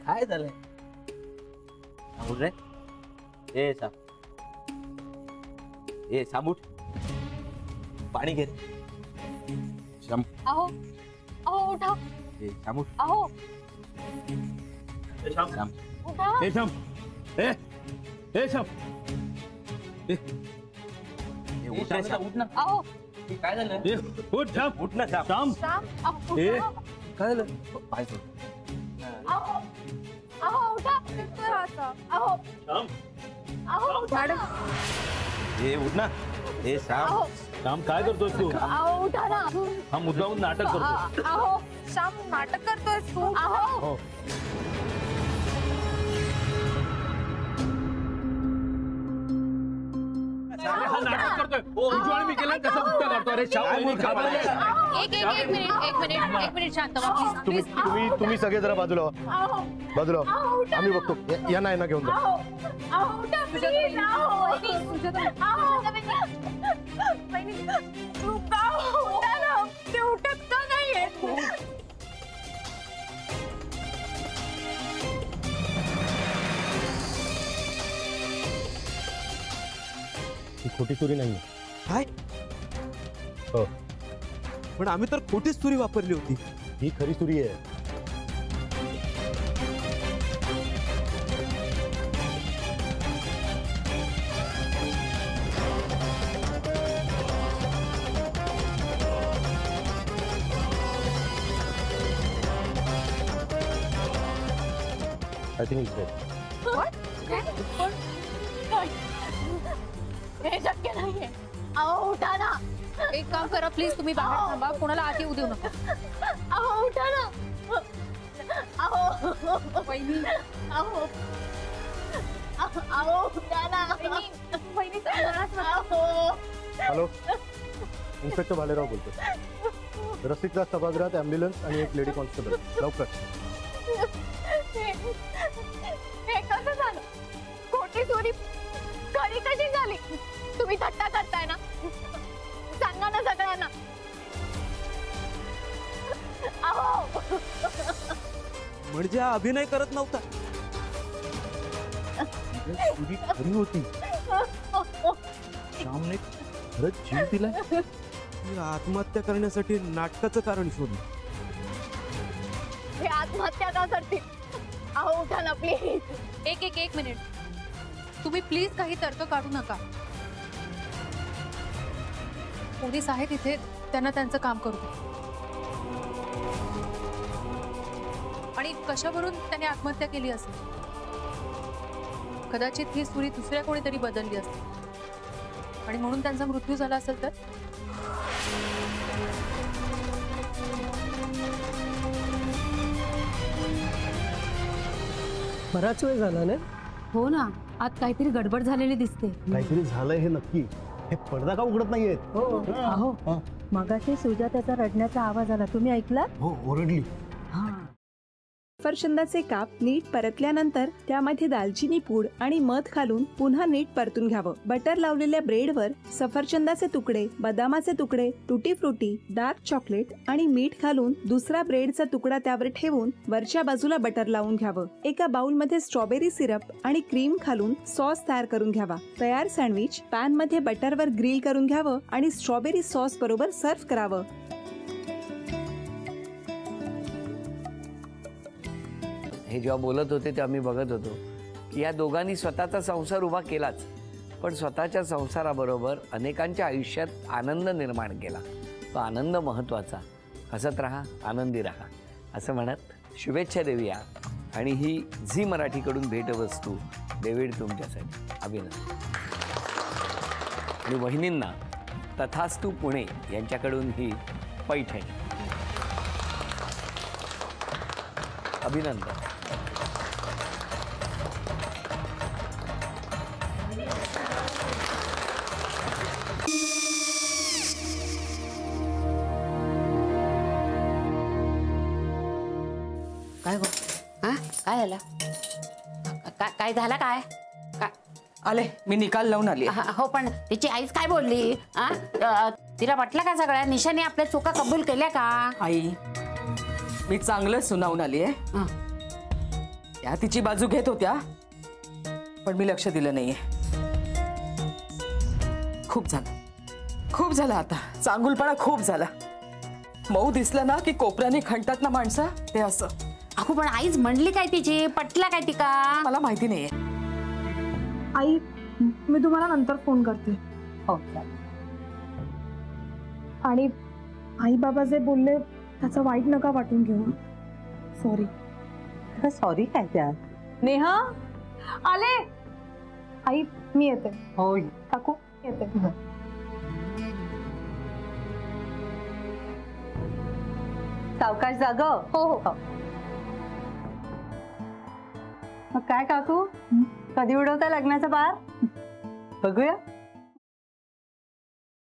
काय झालंय? उठ रे. ए साम, ए सामूट, पाणी घे. श्याम. अहो अहो उठा. ए सामूट. अहो श्याम. उठा. ए श्याम. ए ए श्याम. ए उठ रे श्याम. उठ ना. अहो काय झालं? ए उठ श्याम. उठ ना श्याम. श्याम. अहो ए उठा. काय झालं? पाय सोड. अहो अहो उठा. अहो श्याम. अहो उठा. ए उठ ना. ए श्याम. श्याम काय करतोस तू? अहो उठा ना. हा मुद्दाहून नाटक करतो. अहो श्याम नाटक करतोय तू. अहो हो. हा नाटक करतोय. उजवाळ मी केलं कसं मुद्दा करतो? अरे श्याम एक मिनिट शांत व्हा प्लीज. तुम्ही सगळे जरा बाजूला व्हा. बाजूला व्हा. आम्ही बघतो. यांना यांना घेऊन जा. अहो उठा प्लीज. अहो उठा ना. ते उठत का नाहीये? ही खोटी चोरी नाहीये. काय? हो, पण आम्ही तर खोटीच चोरी वापरली होती. ही खरी चोरी आहे. I think it's right. हे शक्य नाहीये. अहो उठा ना. एक काम करा प्लीज, तुम्ही बाहेर थांबा, कोणाला आत येऊ देऊ नका. अहो उठा ना. अहो वहिनी. अहो अहो उठा ना. वहिनी अहो हॅलो, इन्स्पेक्टर भालेराव बोलतो. रसिकदास सभागृहात ॲम्ब्युलन्स आणि एक लेडी कॉन्स्टेबल. लवकर. हे कसं झालं? खोटी चोरी खरी कशी झाली? तुम्ही थट्टा करताय ना? सांगा ना सगळ्यांना. अहो म्हणजे हा अभिनय करत नव्हता. चोरी खरी होती. श्यामने खरंच जीव दिलाय. ती आत्महत्या करण्यासाठी नाटकाचं कारण शोधलं. हे आत्महत्या का करतील? अहो उठा ना प्लीज. एक मिनिट, तुम्ही प्लीज काही तर्क काढू नका. पोलीस आहेत इथे, त्यांना त्यांचं काम करू दे. आणि कशावरून त्याने आत्महत्या केली असेल? कदाचित ही सुरी दुसऱ्या कोणीतरी बदलली असेल आणि म्हणून त्यांचा मृत्यू झाला असेल तर? बराच वेळ झाला ना. हो ना, आत काहीतरी गडबड झालेली दिसते. काहीतरी झालंय हे नक्की. हे पडदा का उघडत नाहीयेत? अहो मगाशी सुजाताचा रडण्याचा आवाज आला, तुम्ही ऐकला? हो, ओरडली. सफरचंदाचे काप नीट परतल्यानंतर त्यामध्ये दालचिनी पूड आणि मध घालून पुन्हा नीट परतून घ्यावं. बटर लावलेल्या ब्रेडवर सफरचंदाचे तुकडे, बदामाचे तुकडे, टुटी फ्रुटी, डार्क चॉकलेट आणि मीठ घालून दुसरा ब्रेडचा तुकडा त्यावर ठेवून वरच्या बाजूला बटर लावून घ्यावं. एका बाउलमध्ये स्ट्रॉबेरी सिरप आणि क्रीम घालून सॉस तयार करून घ्यावा. तयार सँडविच पॅन मध्ये बटरवर ग्रिल करून घ्यावं आणि स्ट्रॉबेरी सॉस बरोबर सर्व्ह करावं. हे जेव्हा बोलत होते तेव्हा मी बघत होतो की या दोघांनी स्वतःचा संसार उभा केलाच, पण स्वतःच्या संसाराबरोबर अनेकांच्या आयुष्यात आनंद निर्माण केला. तो आनंद महत्त्वाचा. हसत राहा, आनंदी राहा असं म्हणत शुभेच्छा देऊया. आणि ही झी मराठीकडून भेटवस्तू डेव्हिड तुमच्यासाठी. अभिनंदन. आणि वहिनींना तथास्तू पुणे यांच्याकडून ही पैठणी. अभिनंदन. काय गो? हा काय झालं? काय झालं? काय आले, मी निकाल लावून आली. हो, पण तिची आईच काय बोलली? तिला वाटलं का सगळ्या निशाने आपल्या चुका कबूल केल्या का? आई, मी चांगलं सुनावून आली आहे. त्या तिची बाजू घेत होत्या, पण मी लक्ष दिलं नाहीये. खूप झालं आता. चांगुलपणा खूप झाला. मऊ दिसलं ना की कोपऱ्याने खणतात ना माणसं, ते असं. अहो पण आईच म्हणली काय तिची, पटला काय तिका? मला माहिती नाहीये. आई मी तुम्हाला नंतर फोन करते. हो आणि आई बाबा जे बोलले त्याचं वाईट नका वाटून घेऊ. सॉरी. सॉरी काय त्या? नेहा आले. आई मी येते. होय काकू येते. सावकाश जाग. हो हो. मग काय काकू, कधी उडवता लग्नाचा बार? बघूया.